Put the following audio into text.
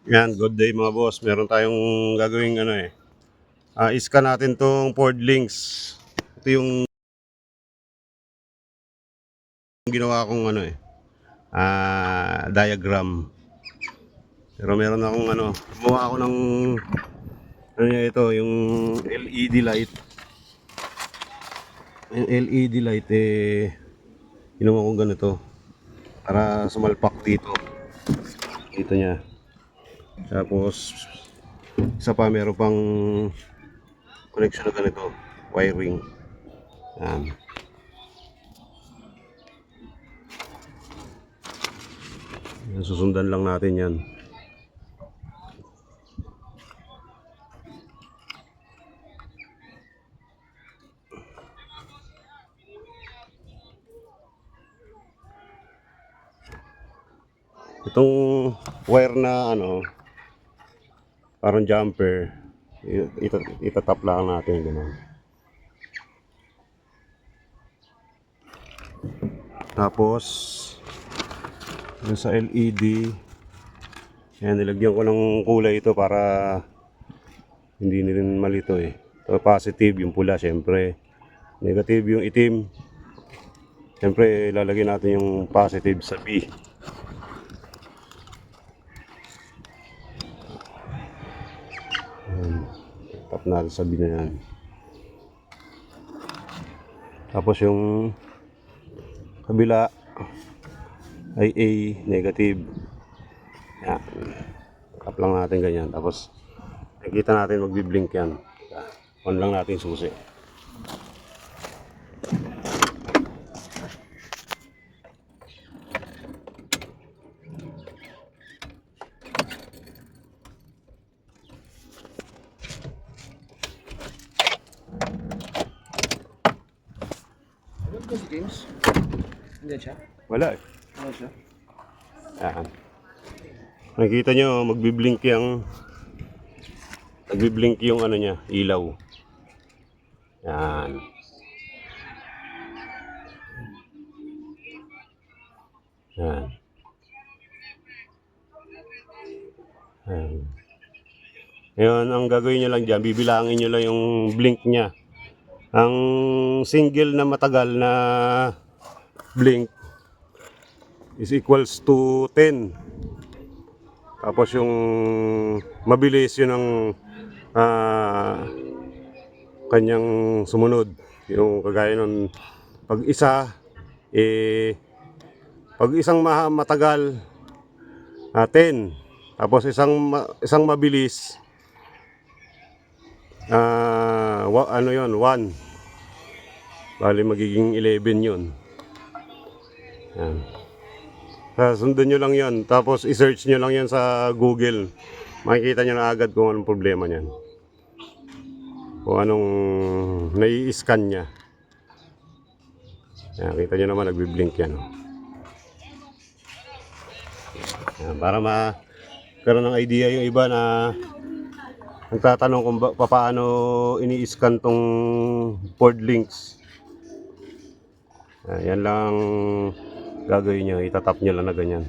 Yan, good day mga boss. Meron tayong gagawing iscan natin tong Ford Links. Ito yung ginawa kong diagram. Pero meron akong gumawa ako ng ito, yung LED light. Yung LED light ginawa kong ganito para sumalpak dito. Dito niya. Tapos isa pa, meron pang connection na ganito, wiring. Yan. Susundan lang natin yan. Itong wire na parang jumper, itatap lang natin gano'n. Tapos yung sa LED, yan, nilagyan ko ng kulay ito para hindi rin malito Ito positive yung pula, syempre. Negative yung itim. Syempre lalagyan natin yung positive sa B. Tap natin sa B na yan. Tapos yung kabila ay A, negative. Yan. Tap lang natin ganyan. Tapos nakikita natin magbiblink yan. On lang natin susi. Si James? Hindi siya? Wala Wala siya? Yan. Nakikita nyo magbiblink yung niya, ilaw. Yan. Yan. Yan. Ngayon, ang gagawin nyo lang dyan, bibilangin nyo lang yung blink nya. Ang single na matagal na blink is equals to 10. Tapos yung mabilis yun ang kanyang sumunod. Yung kagaya nun, pag isang matagal 10. Tapos isang mabilis 1. Bali magiging 11 yun. Yan. Sundan nyo lang yan. Tapos i-search nyo lang yan sa Google. Makikita nyo na agad kung anong problema niyan. Kung anong nai-scan nya. Yan, kita nyo naman nagbiblink yan. Yan, para magkaroon ng idea yung iba na nagtatanong kung paano ini-scan tong Ford Links. Yan lang gagawin nyo, itatap nyo lang na ganyan.